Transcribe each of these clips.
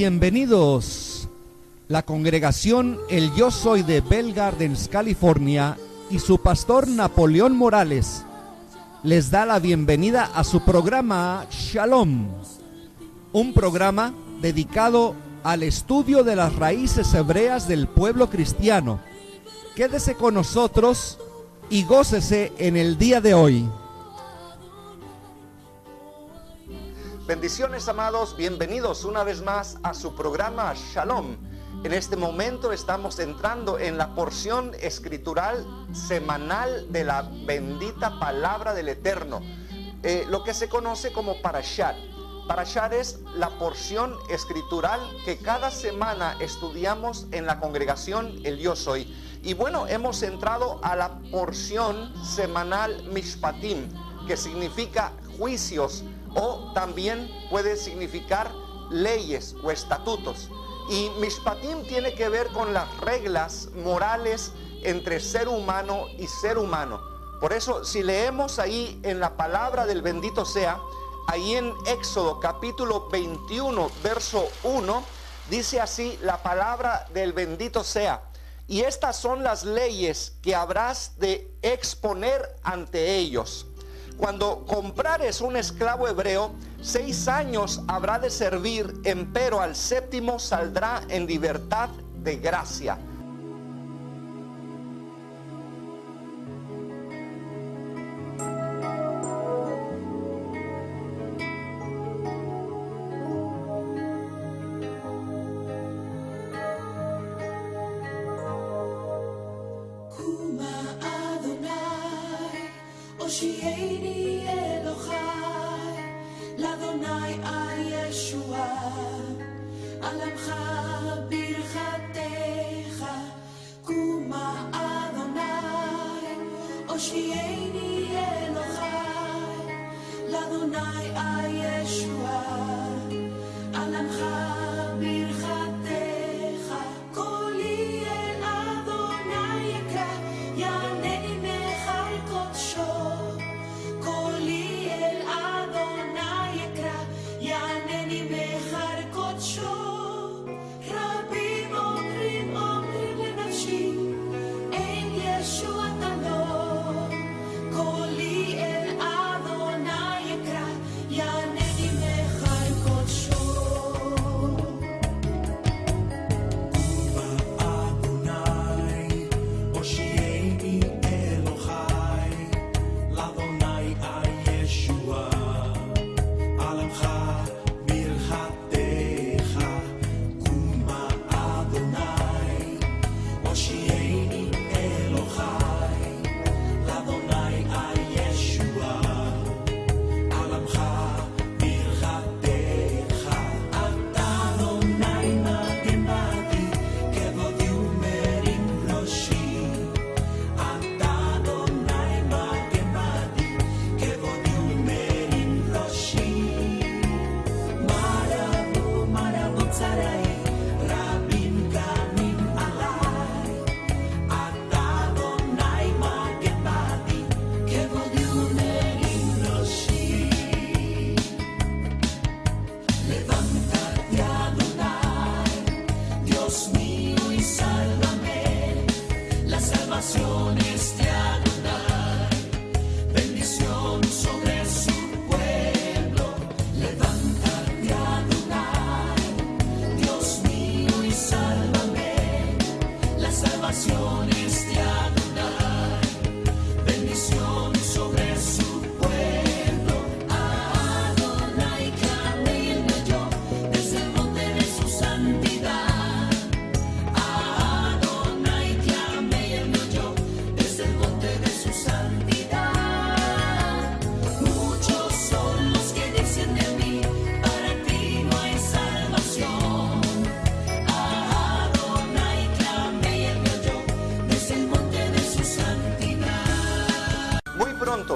Bienvenidos. La congregación El Yo Soy de Bell Gardens, California, y su pastor Napoleón Morales les da la bienvenida a su programa Shalom, un programa dedicado al estudio de las raíces hebreas del pueblo cristiano. Quédese con nosotros y gócese en el día de hoy. Bendiciones, amados, bienvenidos una vez más a su programa Shalom. En este momento estamos entrando en la porción escritural semanal de la bendita palabra del Eterno, lo que se conoce como Parashat. Parashat es la porción escritural que cada semana estudiamos en la congregación El Yo Soy. Y bueno, hemos entrado a la porción semanal Mishpatim, que significa juicios, o también puede significar leyes o estatutos. Y Mishpatim tiene que ver con las reglas morales entre ser humano y ser humano. Por eso, si leemos ahí en la palabra del bendito sea, ahí en Éxodo capítulo 21, verso 1, dice así la palabra del bendito sea: y estas son las leyes que habrás de exponer ante ellos. Cuando comprares un esclavo hebreo, 6 años habrá de servir, empero al séptimo saldrá en libertad de gracia.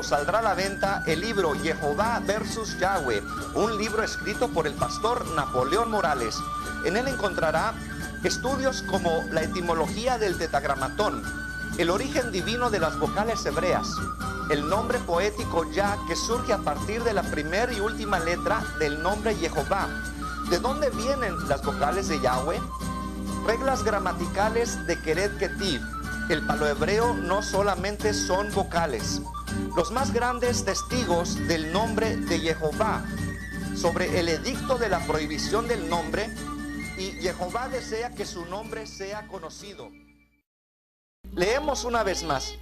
Saldrá a la venta el libro Jehová versus Yahweh, un libro escrito por el pastor Napoleón Morales. En él encontrará estudios como la etimología del tetragramatón, el origen divino de las vocales hebreas, el nombre poético Yah, que surge a partir de la primera y última letra del nombre Jehová, ¿De dónde vienen las vocales de Yahweh? Reglas gramaticales de Keret Ketiv. El paleohebreo no solamente son vocales. Los más grandes testigos del nombre de Jehová sobre el edicto de la prohibición del nombre, y Jehová desea que su nombre sea conocido. Leemos una vez más,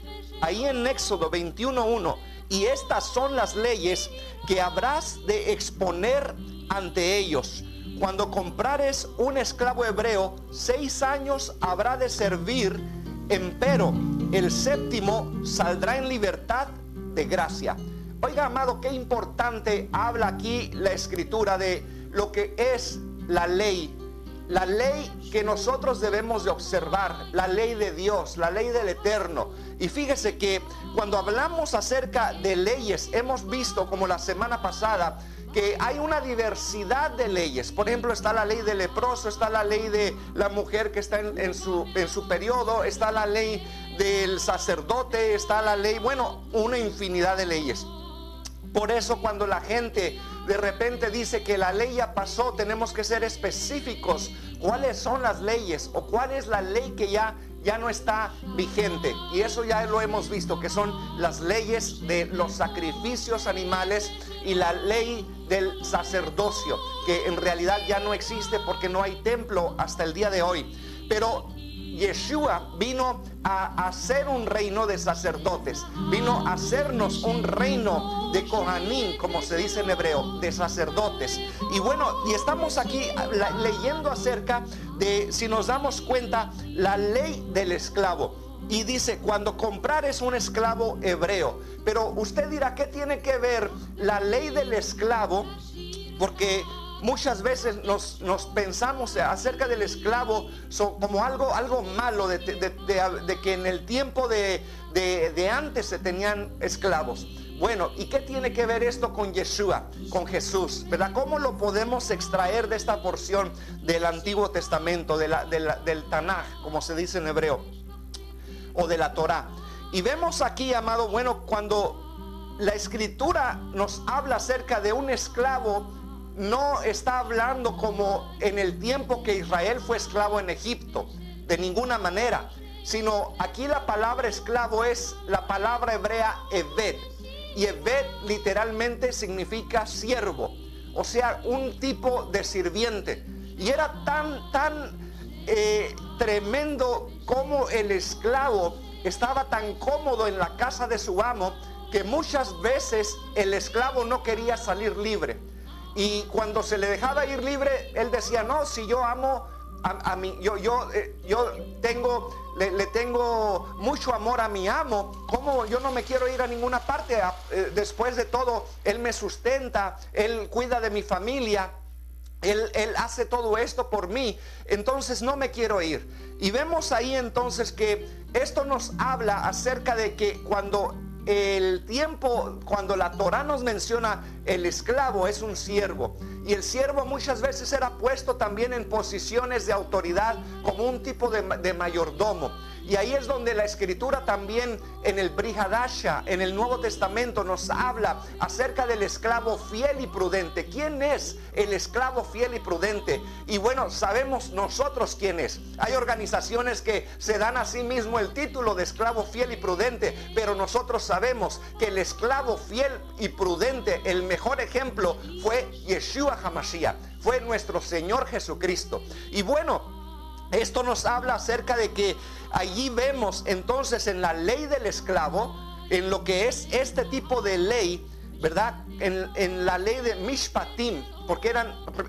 ahí en Éxodo 21:1, y estas son las leyes que habrás de exponer ante ellos. Cuando comprares un esclavo hebreo, 6 años habrá de servir, empero el 7º saldrá en libertad de gracia. Oiga, amado, qué importante habla aquí la escritura de lo que es la ley que nosotros debemos de observar, la ley de Dios, la ley del Eterno. Y fíjese que cuando hablamos acerca de leyes, hemos visto, como la semana pasada, que hay una diversidad de leyes. Por ejemplo, está la ley del leproso, está la ley de la mujer que está en su periodo, está la ley del sacerdote, está la ley, bueno, una infinidad de leyes. Por eso cuando la gente de repente dice que la ley ya pasó, tenemos que ser específicos. ¿Cuáles son las leyes? ¿O cuál es la ley que ya no está vigente? Y eso ya lo hemos visto, que son las leyes de los sacrificios animales y la ley del sacerdocio, que en realidad ya no existe porque no hay templo hasta el día de hoy. Pero Yeshua vino a hacer un reino de sacerdotes, vino a hacernos un reino de Kohanim, como se dice en hebreo, de sacerdotes. Y bueno, y estamos aquí leyendo acerca de, si nos damos cuenta, la ley del esclavo. Y dice, cuando comprares un esclavo hebreo. Pero usted dirá, ¿qué tiene que ver la ley del esclavo? Porque muchas veces nos pensamos acerca del esclavo como algo malo, de que en el tiempo de antes se tenían esclavos. Bueno, ¿y qué tiene que ver esto con Yeshua, con Jesús? ¿Verdad? ¿Cómo lo podemos extraer de esta porción del Antiguo Testamento, del Tanaj, como se dice en hebreo, o de la Torá? Y vemos aquí, amado, bueno, cuando la Escritura nos habla acerca de un esclavo, no está hablando como en el tiempo que Israel fue esclavo en Egipto, de ninguna manera, sino aquí la palabra esclavo es la palabra hebrea Eved, y Eved literalmente significa siervo, o sea, un tipo de sirviente. Y era tan tremendo como el esclavo estaba tan cómodo en la casa de su amo, que muchas veces el esclavo no quería salir libre. Y cuando se le dejaba ir libre, él decía, no, si yo amo a mí, yo le tengo mucho amor a mi amo, ¿cómo yo no me quiero ir a ninguna parte? Después de todo, él me sustenta, él cuida de mi familia, él hace todo esto por mí, entonces no me quiero ir. Y vemos ahí entonces que esto nos habla acerca de que cuando la Torá nos menciona, el esclavo es un siervo, y el siervo muchas veces era puesto también en posiciones de autoridad como un tipo de mayordomo. Y ahí es donde la Escritura también en el Brit Hadasha, en el Nuevo Testamento, nos habla acerca del esclavo fiel y prudente. ¿Quién es el esclavo fiel y prudente? Y bueno, sabemos nosotros quién es. Hay organizaciones que se dan a sí mismo el título de esclavo fiel y prudente, pero nosotros sabemos que el esclavo fiel y prudente, el mejor ejemplo fue Yeshua HaMashiach, fue nuestro Señor Jesucristo. Y bueno, esto nos habla acerca de que allí vemos entonces en la ley del esclavo, en lo que es este tipo de ley, ¿verdad? En la ley de Mishpatim, porque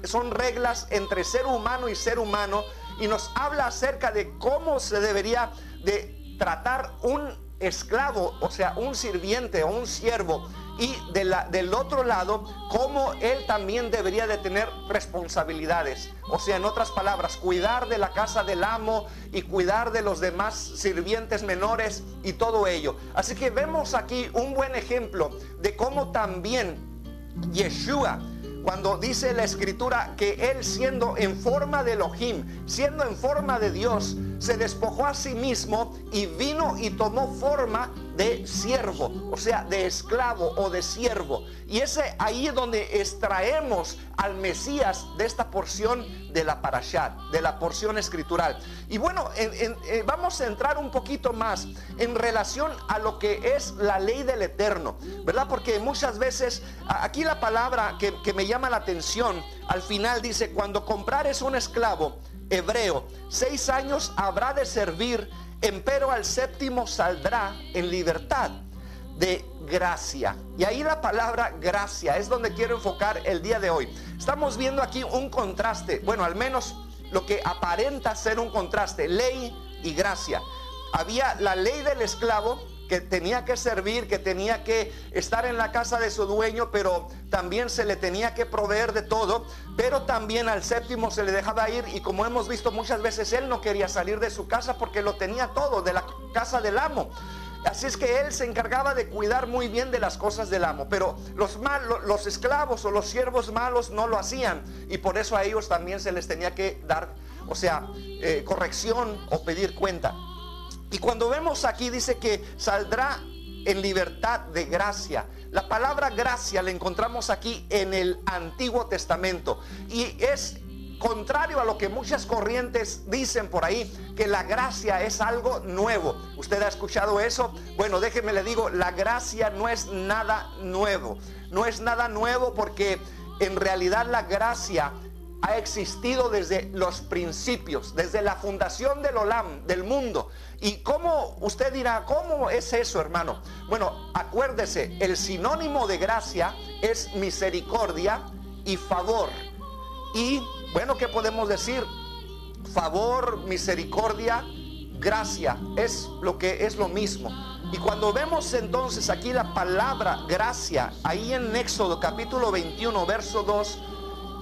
son reglas entre ser humano y ser humano, y nos habla acerca de cómo se debería de tratar un esclavo, o sea, un sirviente o un siervo, y del otro lado, cómo él también debería de tener responsabilidades. O sea, en otras palabras, cuidar de la casa del amo y cuidar de los demás sirvientes menores y todo ello. Así que vemos aquí un buen ejemplo de cómo también Yeshua, cuando dice la Escritura que él, siendo en forma de Elohim, siendo en forma de Dios, se despojó a sí mismo y vino y tomó forma de siervo, o sea, de esclavo o de siervo. Y ahí es donde extraemos al Mesías de esta porción de la parashá, de la porción escritural. Y bueno, vamos a entrar un poquito más en relación a lo que es la ley del Eterno, ¿verdad? Porque muchas veces, aquí la palabra que me llama la atención, al final dice: cuando comprares un esclavo hebreo, 6 años habrá de servir, empero al séptimo saldrá en libertad de gracia. Y ahí la palabra gracia es donde quiero enfocar el día de hoy. Estamos viendo aquí un contraste, bueno, al menos lo que aparenta ser un contraste, ley y gracia. Había la ley del esclavo, que tenía que servir, que tenía que estar en la casa de su dueño, pero también se le tenía que proveer de todo. Pero también al séptimo se le dejaba ir, y como hemos visto muchas veces, él no quería salir de su casa porque lo tenía todo, de la casa del amo. Así es que él se encargaba de cuidar muy bien de las cosas del amo. Pero los esclavos o los siervos malos no lo hacían, y por eso a ellos también se les tenía que dar, o sea, corrección o pedir cuenta. Y cuando vemos aquí, dice que saldrá en libertad de gracia. La palabra gracia la encontramos aquí en el Antiguo Testamento, y es contrario a lo que muchas corrientes dicen por ahí, que la gracia es algo nuevo. ¿Usted ha escuchado eso? Bueno, déjeme le digo, la gracia no es nada nuevo. No es nada nuevo, porque en realidad la gracia ha existido desde los principios, desde la fundación del Olam, del mundo. ¿Y cómo? Usted dirá, ¿cómo es eso, hermano? Bueno, acuérdese, el sinónimo de gracia es misericordia y favor. Y bueno, ¿qué podemos decir? Favor, misericordia, gracia, es lo mismo. Y cuando vemos entonces aquí la palabra gracia, ahí en Éxodo capítulo 21, verso 2,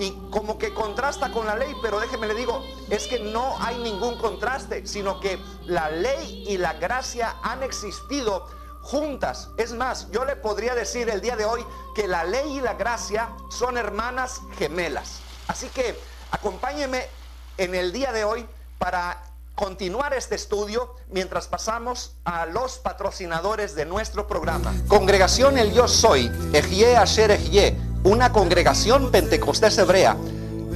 y como que contrasta con la ley, pero déjeme le digo, es que no hay ningún contraste, sino que la ley y la gracia han existido juntas. Es más, yo le podría decir el día de hoy que la ley y la gracia son hermanas gemelas. Así que acompáñeme en el día de hoy para continuar este estudio mientras pasamos a los patrocinadores de nuestro programa. Congregación El Yo Soy, Ejie Asher Ejie, una congregación pentecostés hebrea.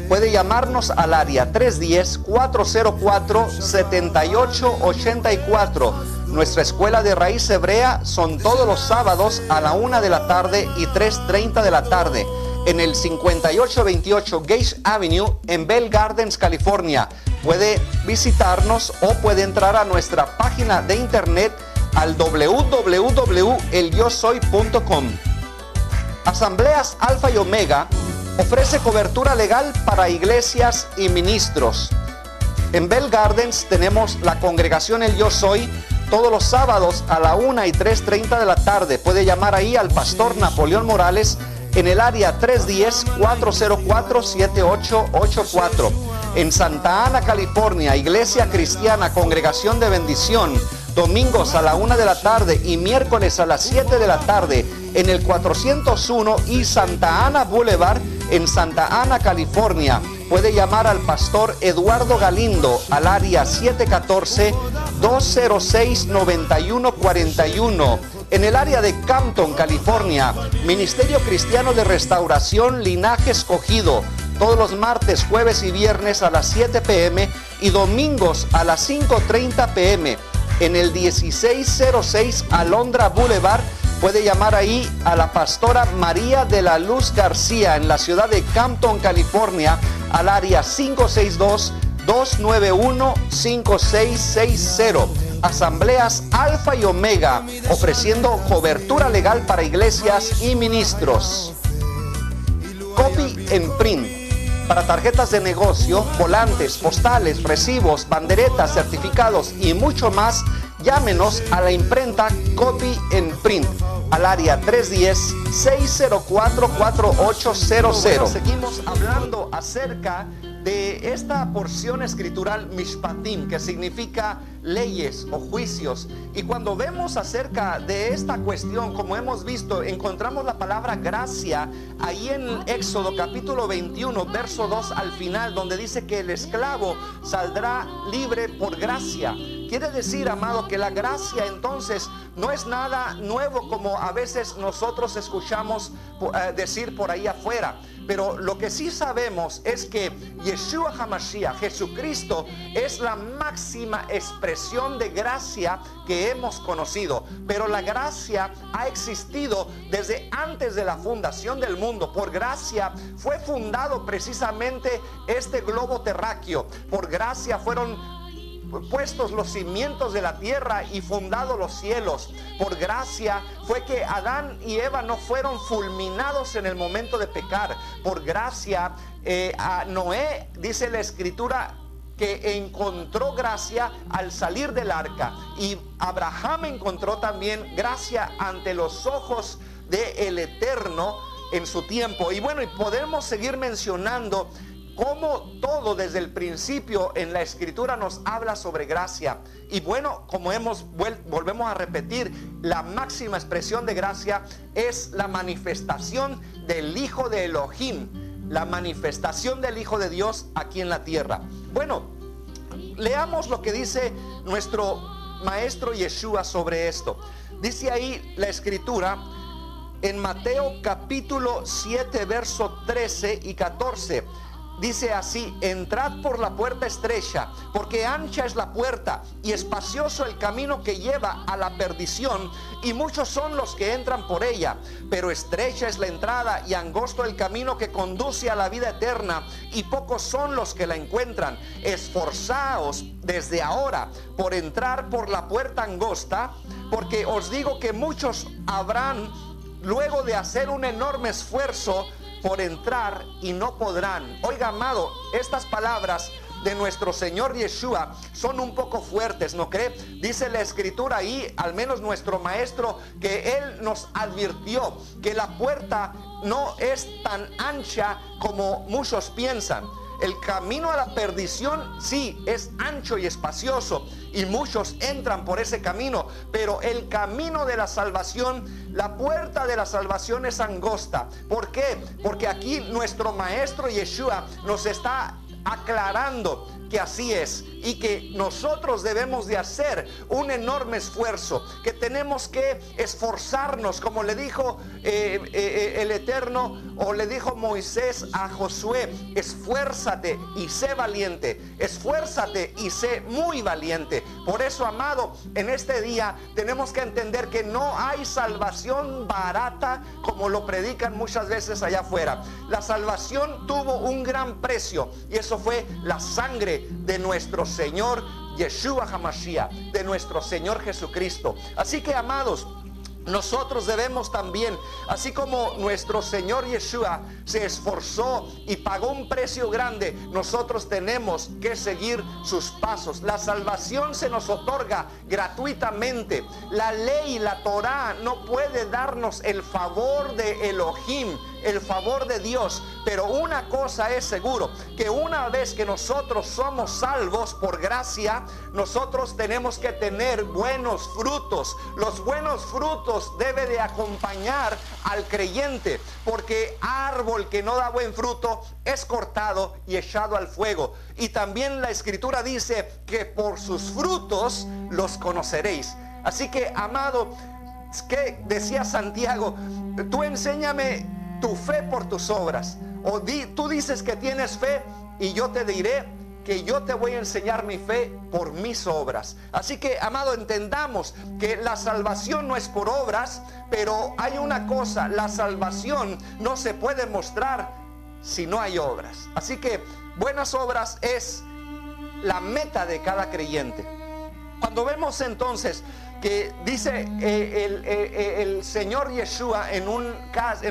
Puede llamarnos al área 310-404-7884. Nuestra escuela de raíz hebrea son todos los sábados a la 1 de la tarde y 3:30 de la tarde. En el 5828 Gage Avenue en Bell Gardens, California. Puede visitarnos o puede entrar a nuestra página de internet al www.elyosoy.com. Asambleas Alfa y Omega ofrece cobertura legal para iglesias y ministros. En Bell Gardens tenemos la congregación El Yo Soy todos los sábados a la 1 y 3:30 de la tarde. Puede llamar ahí al pastor Napoleón Morales en el área 310-404-7884. En Santa Ana, California, Iglesia Cristiana Congregación de Bendición, domingos a la 1 de la tarde y miércoles a las 7 de la tarde en el 401 y Santa Ana Boulevard en Santa Ana, California. Puede llamar al pastor Eduardo Galindo al área 714-206-9141. En el área de Campton, California, Ministerio Cristiano de Restauración Linaje Escogido, todos los martes, jueves y viernes a las 7 p.m. y domingos a las 5:30 p.m. En el 1606 Alondra Boulevard, puede llamar ahí a la pastora María de la Luz García en la ciudad de Campton, California, al área 562-291-5660. Asambleas Alfa y Omega, ofreciendo cobertura legal para iglesias y ministros. Copy and Print, para tarjetas de negocio, volantes, postales, recibos, banderetas, certificados y mucho más. Llámenos a la imprenta Copy and Print al área 310-604-4800. Seguimos hablando acerca de esta porción escritural Mishpatim, que significa leyes o juicios. Y cuando vemos acerca de esta cuestión, como hemos visto, encontramos la palabra gracia ahí en Éxodo capítulo 21 verso 2 al final, donde dice que el esclavo saldrá libre por gracia. Quiere decir, amado, que la gracia entonces no es nada nuevo como a veces nosotros escuchamos decir por ahí afuera. Pero lo que sí sabemos es que Yeshua HaMashiach, Jesucristo, es la máxima expresión de gracia que hemos conocido. Pero la gracia ha existido desde antes de la fundación del mundo. Por gracia fue fundado precisamente este globo terráqueo. Por gracia fueron puestos los cimientos de la tierra y fundados los cielos. Por gracia fue que Adán y Eva no fueron fulminados en el momento de pecar. Por gracia a Noé, dice la escritura, que encontró gracia al salir del arca, y Abraham encontró también gracia ante los ojos del Eterno en su tiempo. Y bueno, y podemos seguir mencionando como todo desde el principio en la escritura nos habla sobre gracia. Y bueno, como volvemos a repetir, la máxima expresión de gracia es la manifestación del Hijo de Elohim, la manifestación del Hijo de Dios aquí en la tierra. Bueno, leamos lo que dice nuestro maestro Yeshua sobre esto. Dice ahí la escritura en Mateo capítulo 7 verso 13 y 14. Dice así: entrad por la puerta estrecha, porque ancha es la puerta y espacioso el camino que lleva a la perdición, y muchos son los que entran por ella. Pero estrecha es la entrada y angosto el camino que conduce a la vida eterna, y pocos son los que la encuentran. Esforzaos desde ahora por entrar por la puerta angosta, porque os digo que muchos habrán, luego de hacer un enorme esfuerzo, por entrar y no podrán. Oiga, amado, estas palabras de nuestro Señor Yeshua son un poco fuertes, ¿no cree? Dice la escritura ahí, al menos nuestro maestro, que Él nos advirtió que la puerta no es tan ancha como muchos piensan. El camino a la perdición sí es ancho y espacioso, y muchos entran por ese camino, pero el camino de la salvación, la puerta de la salvación es angosta. ¿Por qué? Porque aquí nuestro maestro Yeshua nos está aclarando que así es, y que nosotros debemos de hacer un enorme esfuerzo, que tenemos que esforzarnos, como le dijo el Eterno, o le dijo Moisés a Josué: esfuérzate y sé valiente, esfuérzate y sé muy valiente. Por eso, amado, en este día tenemos que entender que no hay salvación barata como lo predican muchas veces allá afuera. La salvación tuvo un gran precio, y eso fue la sangre de nuestro Señor Yeshua HaMashiach, de nuestro Señor Jesucristo. Así que, amados, nosotros debemos también, así como nuestro Señor Yeshua se esforzó y pagó un precio grande, nosotros tenemos que seguir sus pasos. La salvación se nos otorga gratuitamente. La ley, la Torá, no puede darnos el favor de Elohim, el favor de Dios. Pero una cosa es seguro, que una vez que nosotros somos salvos por gracia, nosotros tenemos que tener buenos frutos. Los buenos frutos deben de acompañar al creyente, porque árbol que no da buen fruto es cortado y echado al fuego. Y también la escritura dice que por sus frutos los conoceréis. Así que, amado, ¿qué decía Santiago? Tú enséñame tu fe por tus obras. O tú dices que tienes fe, y yo te diré que yo te voy a enseñar mi fe por mis obras. Así que, amado, entendamos que la salvación no es por obras, pero hay una cosa: la salvación no se puede mostrar si no hay obras. Así que buenas obras es la meta de cada creyente. Cuando vemos entonces que dice el Señor Yeshua en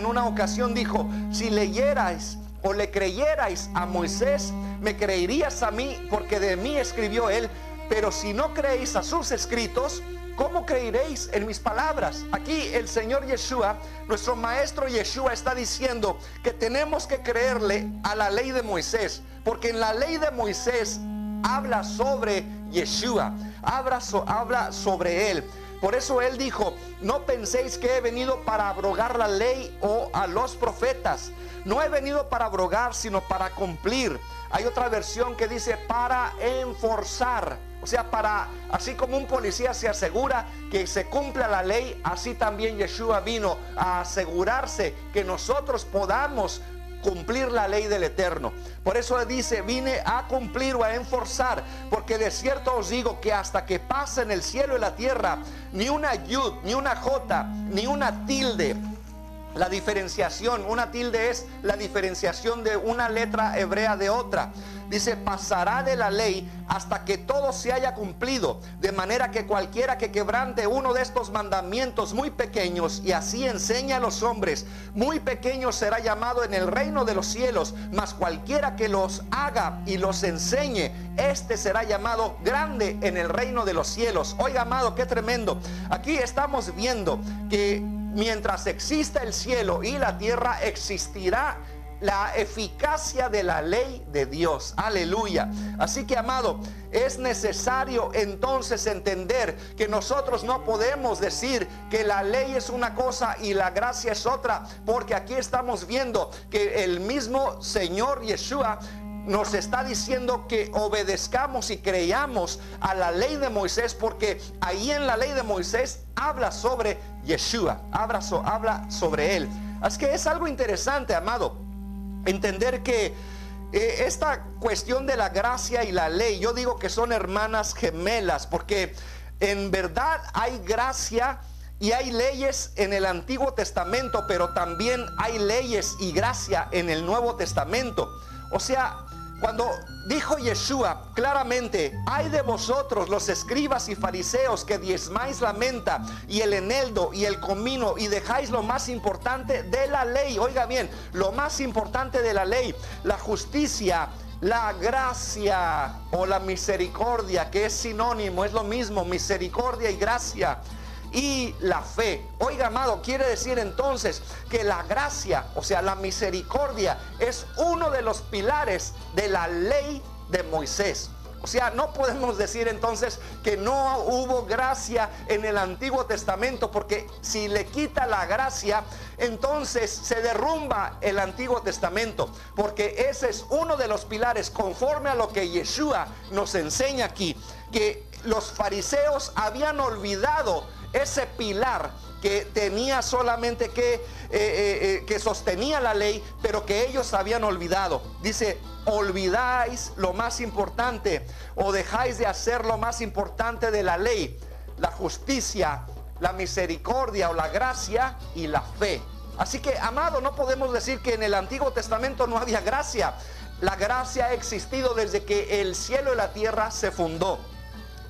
una ocasión dijo: si leyerais o le creyerais a Moisés, me creerías a mí, porque de mí escribió él. Pero si no creéis a sus escritos, ¿cómo creeréis en mis palabras? Aquí el Señor Yeshua, nuestro maestro Yeshua, está diciendo que tenemos que creerle a la ley de Moisés, porque en la ley de Moisés habla sobre Yeshua, habla sobre él. Por eso él dijo: no penséis que he venido para abrogar la ley o a los profetas. No he venido para abrogar, sino para cumplir. Hay otra versión que dice para enforzar. O sea, así como un policía se asegura que se cumpla la ley, así también Yeshua vino a asegurarse que nosotros podamos cumplir la ley del Eterno. Por eso dice: vine a cumplir o a enforzar, porque de cierto os digo que hasta que pasen el cielo y la tierra, ni una yud, ni una jota, ni una tilde. La diferenciación, una tilde es la diferenciación de una letra hebrea de otra. Dice: pasará de la ley hasta que todo se haya cumplido, de manera que cualquiera que quebrante uno de estos mandamientos muy pequeños y así enseña a los hombres, muy pequeño será llamado en el reino de los cielos, mas cualquiera que los haga y los enseñe, este será llamado grande en el reino de los cielos. Oiga, amado, qué tremendo. Aquí estamos viendo que mientras exista el cielo y la tierra, existirá la eficacia de la ley de Dios. Aleluya. Así que, amado, es necesario entonces entender que nosotros no podemos decir que la ley es una cosa y la gracia es otra, porque aquí estamos viendo que el mismo Señor Yeshua nos está diciendo que obedezcamos y creamos a la ley de Moisés, porque ahí en la ley de Moisés habla sobre Yeshua, habla sobre él. Así que es algo interesante, amado, entender que esta cuestión de la gracia y la ley, yo digo que son hermanas gemelas, porque en verdad hay gracia y hay leyes en el Antiguo Testamento, pero también hay leyes y gracia en el Nuevo Testamento. O sea, cuando dijo Yeshua claramente: ay de vosotros los escribas y fariseos que diezmáis la menta y el eneldo y el comino y dejáis lo más importante de la ley. Oiga bien, lo más importante de la ley: la justicia, la gracia o la misericordia, que es sinónimo, es lo mismo, misericordia y gracia. Y la fe. Oiga, amado, quiere decir entonces que la gracia, o sea, la misericordia, es uno de los pilares de la ley de Moisés. O sea, no podemos decir entonces que no hubo gracia en el Antiguo Testamento, porque si le quita la gracia, entonces se derrumba el Antiguo Testamento, porque ese es uno de los pilares, conforme a lo que Yeshua nos enseña aquí, que los fariseos habían olvidado ese pilar que tenía solamente que sostenía la ley, pero que ellos habían olvidado. Dice: olvidáis lo más importante, o dejáis de hacer lo más importante de la ley: la justicia, la misericordia o la gracia y la fe. Así que, amado, no podemos decir que en el Antiguo Testamento no había gracia. La gracia ha existido desde que el cielo y la tierra se fundó.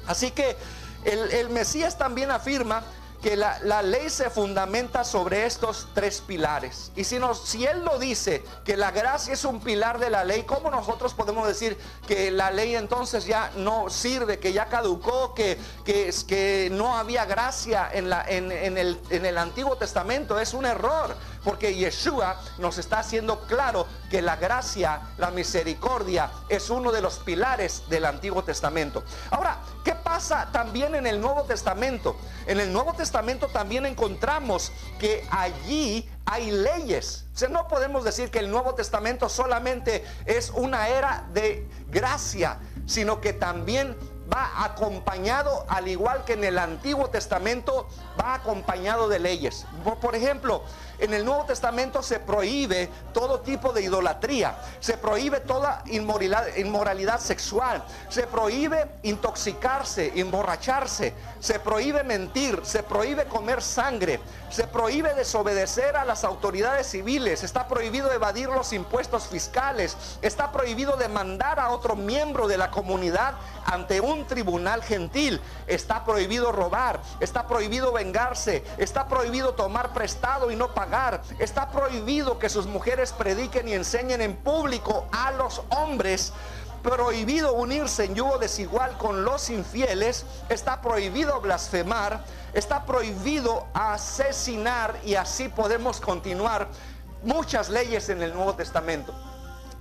Así que el Mesías también afirma que la ley se fundamenta sobre estos tres pilares. Y si Él lo dice, que la gracia es un pilar de la ley, ¿cómo nosotros podemos decir que la ley entonces ya no sirve, que ya caducó, que no había gracia en el Antiguo Testamento? Es un error, porque Yeshua nos está haciendo claro que la gracia, la misericordia es uno de los pilares del Antiguo Testamento. Ahora, ¿qué pasa también en el Nuevo Testamento? En el Nuevo Testamento también encontramos que allí hay leyes. O sea, no podemos decir que el Nuevo Testamento solamente es una era de gracia, sino que también va acompañado, al igual que en el Antiguo Testamento, va acompañado de leyes. Por ejemplo, en el Nuevo Testamento se prohíbe todo tipo de idolatría, se prohíbe toda inmoralidad sexual, se prohíbe intoxicarse, emborracharse, se prohíbe mentir, se prohíbe comer sangre, se prohíbe desobedecer a las autoridades civiles, está prohibido evadir los impuestos fiscales, está prohibido demandar a otro miembro de la comunidad ante un tribunal gentil, está prohibido robar, está prohibido vengarse, está prohibido tomar prestado y no pagar, está prohibido que sus mujeres prediquen y enseñen en público a los hombres. prohibido unirse en yugo desigual con los infieles, está prohibido blasfemar, está prohibido asesinar, y así podemos continuar muchas leyes en el Nuevo Testamento.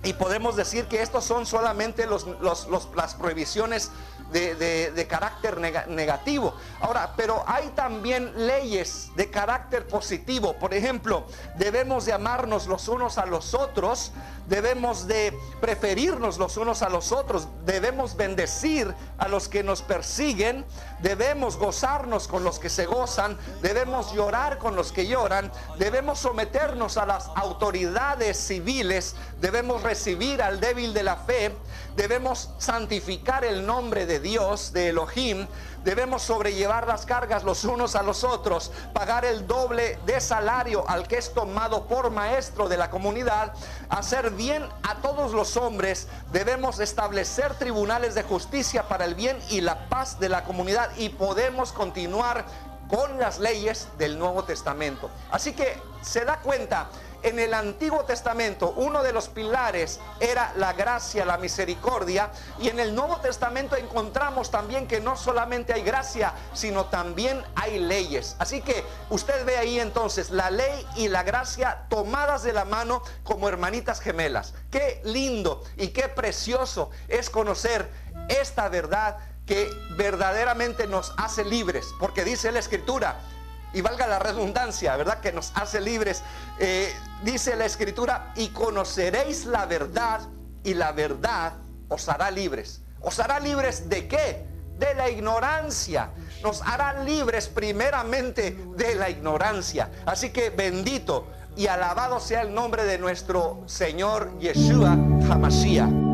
Y podemos decir que estos son solamente las prohibiciones de carácter negativo. Ahora, pero hay también leyes de carácter positivo. Por ejemplo, debemos de amarnos los unos a los otros, debemos de preferirnos los unos a los otros, debemos bendecir a los que nos persiguen, debemos gozarnos con los que se gozan, debemos llorar con los que lloran, debemos someternos a las autoridades civiles, debemos recibir al débil de la fe, debemos santificar el nombre de Dios, de Elohim, debemos sobrellevar las cargas los unos a los otros, pagar el doble de salario al que es tomado por maestro de la comunidad, hacer bien a todos los hombres, debemos establecer tribunales de justicia para el bien y la paz de la comunidad, y podemos continuar con las leyes del Nuevo Testamento. Así que se da cuenta, en el Antiguo Testamento uno de los pilares era la gracia, la misericordia, y en el Nuevo Testamento encontramos también que no solamente hay gracia, sino también hay leyes. Así que usted ve ahí entonces la ley y la gracia tomadas de la mano como hermanitas gemelas. Qué lindo y qué precioso es conocer esta verdad que verdaderamente nos hace libres, porque dice la Escritura, y valga la redundancia, ¿verdad?, que nos hace libres. Dice la Escritura: y conoceréis la verdad, y la verdad os hará libres. ¿Os hará libres de qué? De la ignorancia. Nos hará libres primeramente de la ignorancia. Así que bendito y alabado sea el nombre de nuestro Señor Yeshua HaMashiach.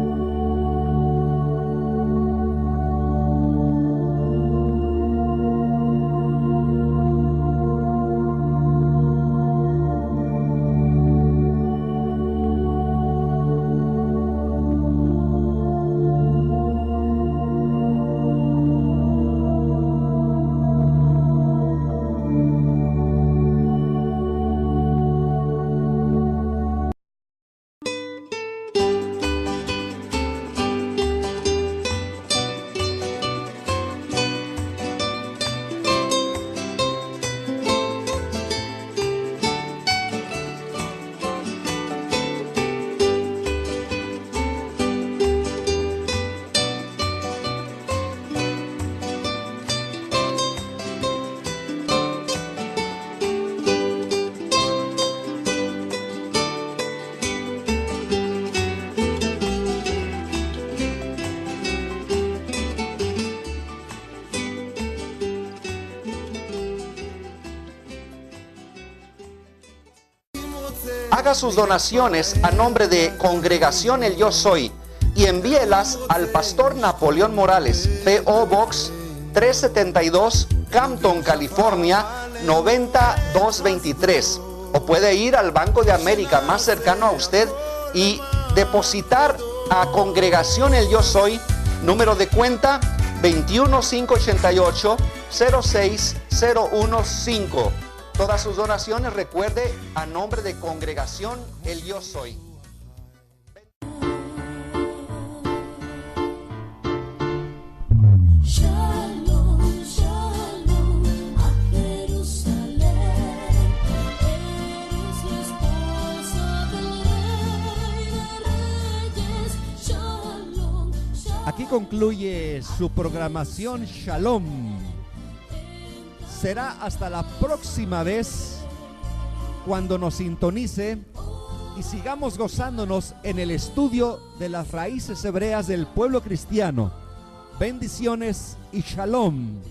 Haga sus donaciones a nombre de Congregación El Yo Soy y envíelas al Pastor Napoleón Morales, P.O. Box 372, Campton, California 90223. O puede ir al Banco de América más cercano a usted y depositar a Congregación El Yo Soy, número de cuenta 21588-06015. Todas sus donaciones, recuerde, a nombre de Congregación El Yo Soy. Shalom, shalom, a Jerusalén, eres la esposa del Rey de Reyes. Shalom, shalom. Aquí concluye su programación Shalom. Será hasta la próxima vez cuando nos sintonice y sigamos gozándonos en el estudio de las raíces hebreas del pueblo cristiano. Bendiciones y Shalom.